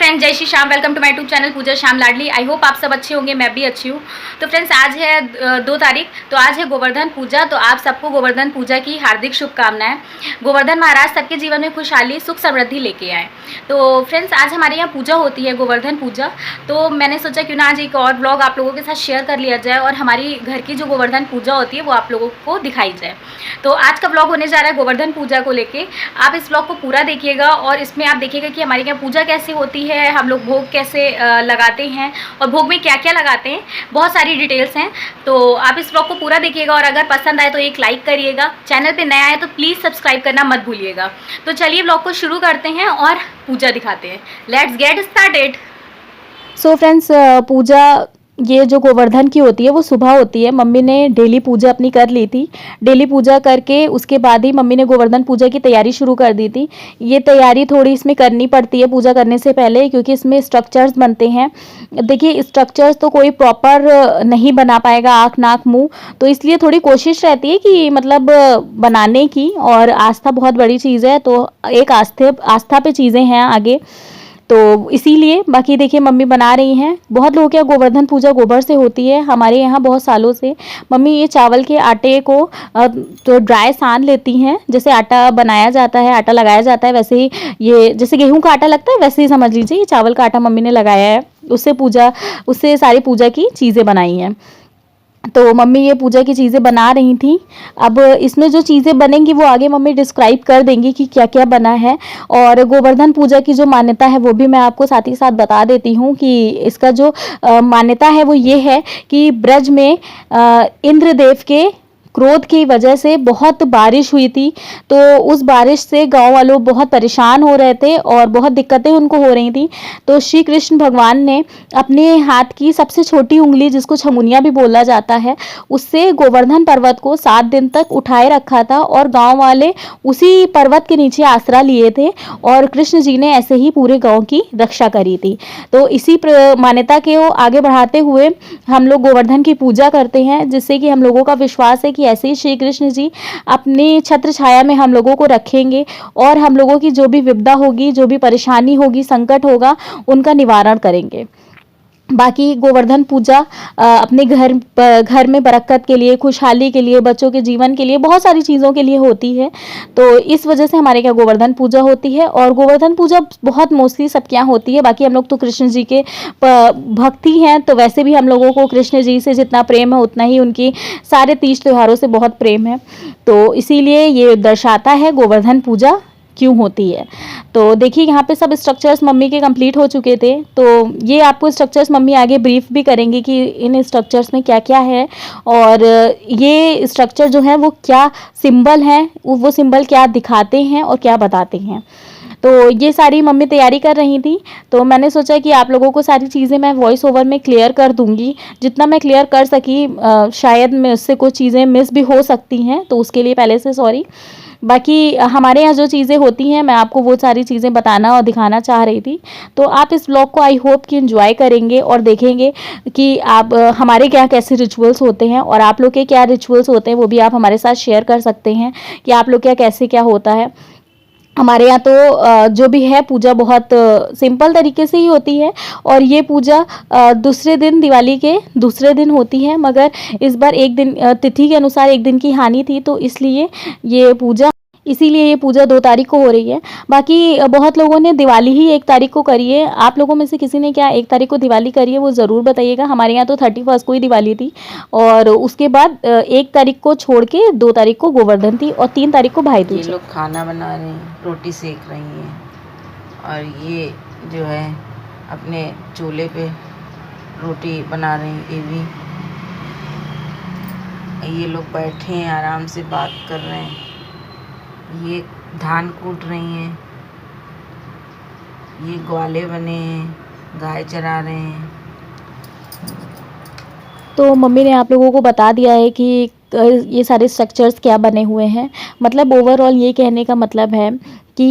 Friends, Jai Shri Shyam. Welcome to my YouTube channel Pooja Shyam Ladli. I hope आप सब अच्छे होंगे, मैं भी अच्छी हूँ। तो फ्रेंड्स, आज है 2 तारीख, तो आज है गोवर्धन पूजा। तो आप सबको गोवर्धन पूजा की हार्दिक शुभकामनाएं। गोवर्धन महाराज सबके जीवन में खुशहाली सुख समृद्धि लेके आए। तो फ्रेंड्स, आज हमारे यहाँ पूजा होती है, गोवर्धन पूजा। तो मैंने सोचा क्यों ना आज एक और ब्लॉग आप लोगों के साथ शेयर कर लिया जाए और हमारी घर की जो गोवर्धन पूजा होती है वो आप लोगों को दिखाई जाए। तो आज का ब्लॉग होने जा रहा है गोवर्धन पूजा को लेके। आप इस ब्लॉग को पूरा देखिएगा और इसमें आप देखिएगा कि हमारे यहाँ पूजा कैसे होती है, हम लोग भोग कैसे लगाते हैं और भोग में क्या क्या लगाते हैं, बहुत सारी डिटेल्स हैं। तो आप इस ब्लॉग को पूरा देखिएगा और अगर पसंद आए तो एक लाइक करिएगा। चैनल पे नया है तो प्लीज़ सब्सक्राइब करना मत भूलिएगा। तो चलिए ब्लॉग को शुरू करते हैं और पूजा दिखाते हैं। Let's get started. So friends, पूजा ये जो गोवर्धन की होती है वो सुबह होती है। मम्मी ने डेली पूजा अपनी कर ली थी। डेली पूजा करके उसके बाद ही मम्मी ने गोवर्धन पूजा की तैयारी शुरू कर दी थी। ये तैयारी थोड़ी इसमें करनी पड़ती है पूजा करने से पहले, क्योंकि इसमें स्ट्रक्चर्स बनते हैं। देखिए, स्ट्रक्चर्स तो कोई प्रॉपर नहीं बना पाएगा, आँख नाक मुंह, तो इसलिए थोड़ी कोशिश रहती है कि मतलब बनाने की। और आस्था बहुत बड़ी चीज़ है, तो एक आस्था पे चीज़ें हैं आगे, तो इसीलिए। बाकी देखिए, मम्मी बना रही हैं। बहुत लोगों के यहाँ गोवर्धन पूजा गोबर से होती है, हमारे यहाँ बहुत सालों से। मम्मी ये चावल के आटे को तो ड्राई सान लेती हैं। जैसे आटा बनाया जाता है, आटा लगाया जाता है, वैसे ही ये जैसे गेहूं का आटा लगता है वैसे ही समझ लीजिए ये चावल का आटा मम्मी ने लगाया है। उससे सारी पूजा की चीज़ें बनाई हैं। तो मम्मी ये पूजा की चीज़ें बना रही थी। अब इसमें जो चीज़ें बनेंगी वो आगे मम्मी डिस्क्राइब कर देंगी कि क्या क्या बना है। और गोवर्धन पूजा की जो मान्यता है वो भी मैं आपको साथ ही साथ बता देती हूँ कि इसका जो मान्यता है वो ये है कि ब्रज में इंद्रदेव के क्रोध की वजह से बहुत बारिश हुई थी। तो उस बारिश से गांव वालों बहुत परेशान हो रहे थे और बहुत दिक्कतें उनको हो रही थी। तो श्री कृष्ण भगवान ने अपने हाथ की सबसे छोटी उंगली, जिसको छमुनिया भी बोला जाता है, उससे गोवर्धन पर्वत को 7 दिन तक उठाए रखा था और गांव वाले उसी पर्वत के नीचे आसरा लिए थे और कृष्ण जी ने ऐसे ही पूरे गांव की रक्षा करी थी। तो इसी मान्यता के आगे बढ़ाते हुए हम लोग गोवर्धन की पूजा करते हैं, जिससे कि हम लोगों का विश्वास है कि ऐसे ही श्री कृष्ण जी अपनी छत्र छाया में हम लोगों को रखेंगे और हम लोगों की जो भी विपदा होगी, जो भी परेशानी होगी, संकट होगा, उनका निवारण करेंगे। बाकी गोवर्धन पूजा अपने घर में बरकत के लिए, खुशहाली के लिए, बच्चों के जीवन के लिए, बहुत सारी चीज़ों के लिए होती है। तो इस वजह से हमारे यहाँ गोवर्धन पूजा होती है। और गोवर्धन पूजा बहुत मोस्टली सबके यहाँ होती है। बाकी हम लोग तो कृष्ण जी के भक्ति हैं, तो वैसे भी हम लोगों को कृष्ण जी से जितना प्रेम है उतना ही उनकी सारे तीज त्योहारों से बहुत प्रेम है। तो इसीलिए ये दर्शाता है गोवर्धन पूजा क्यों होती है। तो देखिए, यहाँ पे सब स्ट्रक्चर्स मम्मी के कंप्लीट हो चुके थे। तो ये आपको स्ट्रक्चर्स मम्मी आगे ब्रीफ भी करेंगे कि इन स्ट्रक्चर्स में क्या क्या है और ये स्ट्रक्चर जो है वो क्या सिंबल हैं, वो सिंबल क्या दिखाते हैं और क्या बताते हैं। तो ये सारी मम्मी तैयारी कर रही थी। तो मैंने सोचा कि आप लोगों को सारी चीज़ें मैं वॉइस ओवर में क्लियर कर दूंगी, जितना मैं क्लियर कर सकी। शायद मुझसे कुछ चीज़ें मिस भी हो सकती हैं, तो उसके लिए पहले से सॉरी। बाकी हमारे यहाँ जो चीज़ें होती हैं मैं आपको वो सारी चीज़ें बताना और दिखाना चाह रही थी। तो आप इस ब्लॉग को आई होप कि एंजॉय करेंगे और देखेंगे कि आप हमारे क्या कैसे रिचुअल्स होते हैं और आप लोग के क्या रिचुअल्स होते हैं, वो भी आप हमारे साथ शेयर कर सकते हैं कि आप लोग क्या कैसे क्या होता है। हमारे यहाँ तो जो भी है पूजा बहुत सिंपल तरीके से ही होती है। और ये पूजा दूसरे दिन, दिवाली के दूसरे दिन होती है, मगर इस बार एक दिन तिथि के अनुसार एक दिन की हानि थी, तो इसीलिए ये पूजा 2 तारीख को हो रही है। बाकी बहुत लोगों ने दिवाली ही 1 तारीख को करी है। आप लोगों में से किसी ने क्या 1 तारीख को दिवाली करी है वो ज़रूर बताइएगा। हमारे यहाँ तो 31 को ही दिवाली थी और उसके बाद 1 तारीख को छोड़ के 2 तारीख को गोवर्धन थी और 3 तारीख को भाई दूज। ये लोग खाना बना रहे हैं, रोटी सेक रही हैं और ये जो है अपने चूल्हे पे रोटी बना रही हैं। ये लोग बैठे हैं, आराम से बात कर रहे हैं। ये धान कूट रही हैं, ये ग्वाले बने हैं, गाय चरा रहे हैं। तो मम्मी ने आप लोगों को बता दिया है कि ये सारे स्ट्रक्चर्स क्या बने हुए हैं। मतलब ओवरऑल ये कहने का मतलब है कि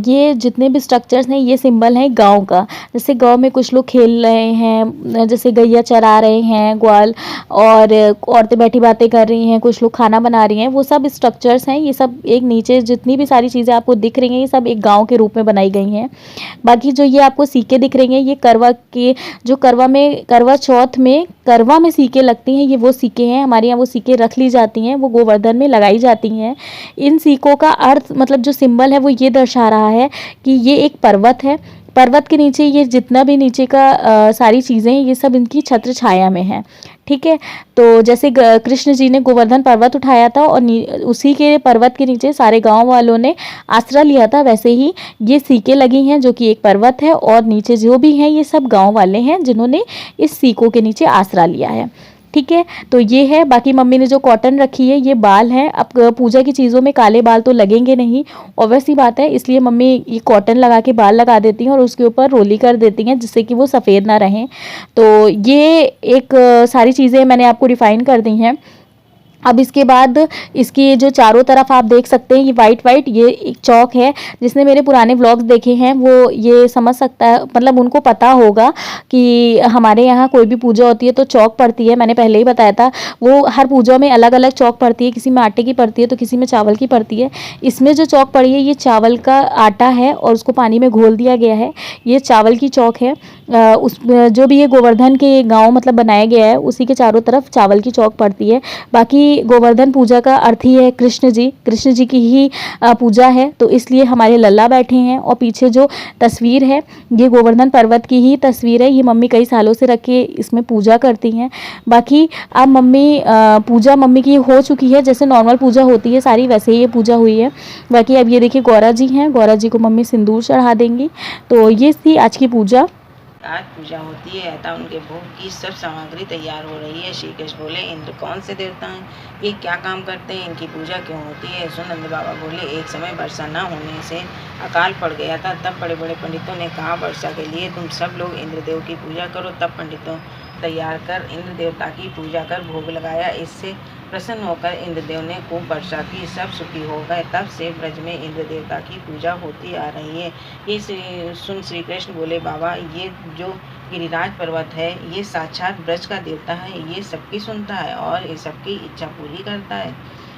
ये जितने भी स्ट्रक्चर्स हैं ये सिंबल है गांव का। जैसे गांव में कुछ लोग खेल रहे हैं, जैसे गैया चरा रहे हैं ग्वाल, और औरतें बैठी बातें कर रही हैं, कुछ लोग खाना बना रही हैं, वो सब स्ट्रक्चर्स हैं। ये सब एक नीचे जितनी भी सारी चीज़ें आपको दिख रही हैं ये सब एक गाँव के रूप में बनाई गई हैं। बाकी जो ये आपको सीके दिख रही हैं ये करवा के, जो करवा चौथ में करवा में सीके लगती हैं, ये वो सीके हैं। हमारे यहाँ वो सीके रख ली जाती हैं, वो गोवर्धन में लगाई जाती हैं। इन सीकों का अर्थ मतलब जो सिंबल है वो ये दर्शा रहा है कि ये एक पर्वत है, पर्वत के नीचे ये जितना भी नीचे का सारी चीज़ें हैं ये सब इनकी छत्र छाया में है। ठीक है, तो जैसे कृष्ण जी ने गोवर्धन पर्वत उठाया था और उसी के पर्वत के नीचे सारे गांव वालों ने आसरा लिया था, वैसे ही ये सीके लगी हैं जो कि एक पर्वत है, और नीचे जो भी हैं ये सब गांव वाले हैं जिन्होंने इस सीकों के नीचे आसरा लिया है। ठीक है, तो ये है। बाकी मम्मी ने जो कॉटन रखी है ये बाल हैं। अब पूजा की चीज़ों में काले बाल तो लगेंगे नहीं, ऑब्वियस सी बात है, इसलिए मम्मी ये कॉटन लगा के बाल लगा देती हैं और उसके ऊपर रोली कर देती हैं जिससे कि वो सफ़ेद ना रहें। तो ये एक सारी चीज़ें मैंने आपको रिफाइन कर दी हैं। अब इसके बाद इसकी जो चारों तरफ आप देख सकते हैं ये वाइट ये एक चौक है। जिसने मेरे पुराने व्लॉग्स देखे हैं वो ये समझ सकता है, मतलब उनको पता होगा कि हमारे यहाँ कोई भी पूजा होती है तो चौक पड़ती है। मैंने पहले ही बताया था, वो हर पूजा में अलग अलग चौक पड़ती है, किसी में आटे की पड़ती है तो किसी में चावल की पड़ती है। इसमें जो चौक पड़ी है ये चावल का आटा है और उसको पानी में घोल दिया गया है, ये चावल की चौक है। उस जो भी ये गोवर्धन के गाँव मतलब बनाया गया है उसी के चारों तरफ चावल की चौक पड़ती है। बाकी गोवर्धन पूजा का अर्थ ही है कृष्ण जी की ही पूजा है, तो इसलिए हमारे लल्ला बैठे हैं। और पीछे जो तस्वीर है ये गोवर्धन पर्वत की ही तस्वीर है, ये मम्मी कई सालों से रख के इसमें पूजा करती हैं। बाकी अब मम्मी पूजा मम्मी की हो चुकी है, जैसे नॉर्मल पूजा होती है सारी वैसे ही ये पूजा हुई है। बाकी अब ये देखिए गौरा जी हैं, गौरा जी को मम्मी सिंदूर चढ़ा देंगी। तो ये थी आज की पूजा। आज पूजा होती है अतः उनके भोग की सब सामग्री तैयार हो रही है। श्री कृष्ण बोले, इंद्र कौन से देवता हैं, ये क्या काम करते हैं, इनकी पूजा क्यों होती है। सुन नंद बाबा बोले, एक समय वर्षा न होने से अकाल पड़ गया था, तब बड़े बड़े पंडितों ने कहा वर्षा के लिए तुम सब लोग इंद्रदेव की पूजा करो। तब पंडितों तैयार कर इंद्र देवता की पूजा कर भोग लगाया। इससे प्रसन्न होकर इंद्रदेव ने खूब वर्षा की, सब सुखी हो गए। तब से ब्रज में इंद्र देवता की पूजा होती आ रही है। ये सुन श्री कृष्ण बोले, बाबा ये जो गिरिराज पर्वत है ये साक्षात ब्रज का देवता है, ये सबकी सुनता है और ये सबकी इच्छा पूरी करता है।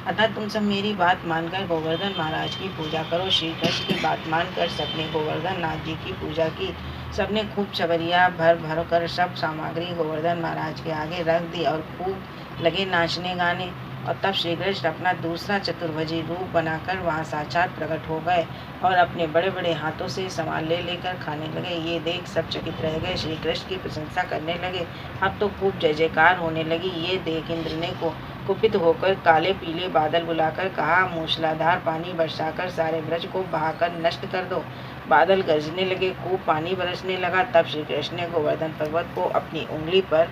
अतः तुम सब मेरी बात मानकर गोवर्धन महाराज की पूजा करो। श्री कृष्ण की बात मानकर सबने गोवर्धन नाथ जी की पूजा की। सबने खूब छबरिया भर भर कर सब सामग्री गोवर्धन महाराज के आगे रख दी और खूब लगे नाचने गाने। और तब श्री कृष्ण अपना दूसरा चतुर्भुजी रूप बनाकर वहाँ साक्षात प्रकट हो गए और अपने बड़े बड़े हाथों से सामान लेकर खाने लगे। ये देख सब चकित रह गए, श्री कृष्ण की प्रशंसा करने लगे। अब तो खूब जय जयकार होने लगी। ये देख इंद्र ने कुपित होकर काले पीले बादल बुलाकर कहा, मूसलाधार पानी बरसाकर सारे ब्रज को बहाकर नष्ट कर दो। बादल गरजने लगे, खूब पानी बरसने लगा। तब श्री कृष्ण ने गोवर्धन पर्वत को अपनी उंगली पर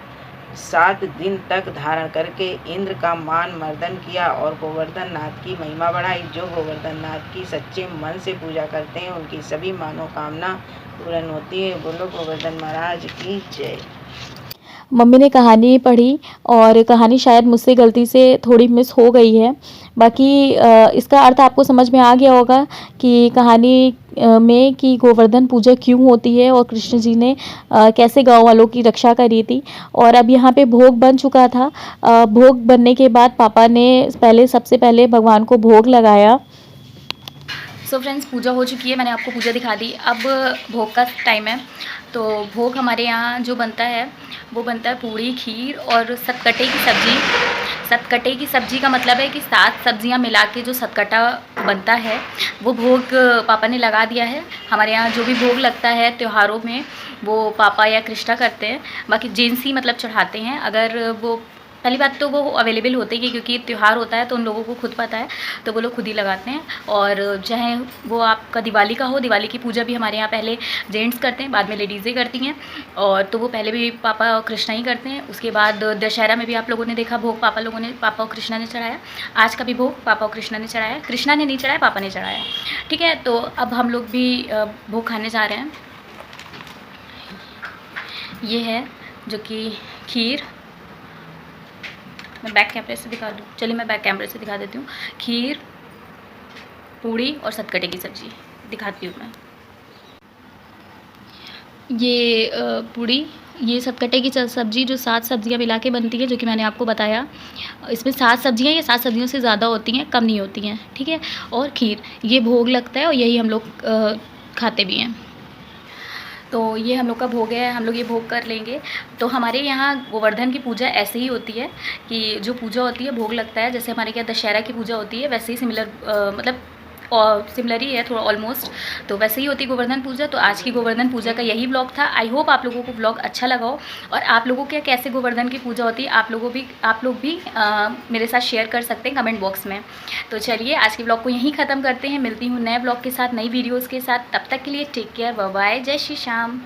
7 दिन तक धारण करके इंद्र का मान मर्दन किया और गोवर्धन नाथ की महिमा बढ़ाई। जो गोवर्धन नाथ की सच्चे मन से पूजा करते हैं उनकी सभी मनोकामना पूर्ण होती है। बोलो गोवर्धन महाराज की जय। मम्मी ने कहानी पढ़ी और कहानी शायद मुझसे गलती से थोड़ी मिस हो गई है। बाकी इसका अर्थ आपको समझ में आ गया होगा कि कहानी में कि गोवर्धन पूजा क्यों होती है और कृष्ण जी ने कैसे गांव वालों की रक्षा करी थी। और अब यहाँ पे भोग बन चुका था। भोग बनने के बाद पापा ने सबसे पहले भगवान को भोग लगाया। सो फ्रेंड्स, पूजा हो चुकी है, मैंने आपको पूजा दिखा दी। अब भोग का टाइम है। तो भोग हमारे यहाँ जो बनता है वो बनता है पूड़ी, खीर और सतकटे की सब्ज़ी। सतकटे की सब्ज़ी का मतलब है कि 7 सब्जियां मिला के जो सतकटा बनता है वो भोग पापा ने लगा दिया है। हमारे यहाँ जो भी भोग लगता है त्योहारों में वो पापा या कृष्णा करते हैं, बाकी जेंट्स ही मतलब चढ़ाते हैं। अगर वो पहली बात तो वो अवेलेबल होते ही क्योंकि त्यौहार होता है तो उन लोगों को खुद पता है, तो वो लोग खुद ही लगाते हैं। और चाहे वो आपका दिवाली का हो, दिवाली की पूजा भी हमारे यहाँ पहले जेंट्स करते हैं, बाद में लेडीज़ें करती हैं। और तो वो पहले भी पापा और कृष्णा ही करते हैं। उसके बाद दशहरा में भी आप लोगों ने देखा भोग पापा और कृष्णा ने चढ़ाया। आज का भी भोग पापा और कृष्णा ने चढ़ाया, कृष्णा ने नहीं चढ़ाया, पापा ने चढ़ाया। ठीक है, तो अब हम लोग भी भोग खाने जा रहे हैं। ये है जो कि खीर, मैं बैक कैमरे से दिखा दूँ, चलिए मैं बैक कैमरे से दिखा देती हूँ। खीर, पूड़ी और सतकटे की सब्ज़ी दिखाती हूँ मैं। ये पूड़ी, ये सतकटे की सब्ज़ी जो 7 सब्ज़ियाँ मिला के बनती है, जो कि मैंने आपको बताया। इसमें 7 सब्ज़ियाँ, ये 7 सब्ज़ियों से ज़्यादा होती हैं, कम नहीं होती हैं, ठीक है। और खीर, ये भोग लगता है और यही हम लोग खाते भी हैं। तो ये हम लोग का भोग है, हम लोग ये भोग कर लेंगे। तो हमारे यहाँ गोवर्धन की पूजा ऐसे ही होती है कि जो पूजा होती है, भोग लगता है, जैसे हमारे यहाँ दशहरा की पूजा होती है, वैसे ही सिमिलर मतलब और सिमिलर ही है थोड़ा ऑलमोस्ट। तो वैसे ही होती है गोवर्धन पूजा। तो आज की गोवर्धन पूजा का यही व्लॉग था। आई होप आप लोगों को व्लॉग अच्छा लगा हो, और आप लोगों के कैसे गोवर्धन की पूजा होती है आप लोग भी मेरे साथ शेयर कर सकते हैं कमेंट बॉक्स में। तो चलिए आज के व्लॉग को यहीं ख़त्म करते हैं। मिलती हूँ नए व्लॉग के साथ, नई वीडियोज़ के साथ। तब तक के लिए टेक केयर, बाय बाय, जय श्री श्याम।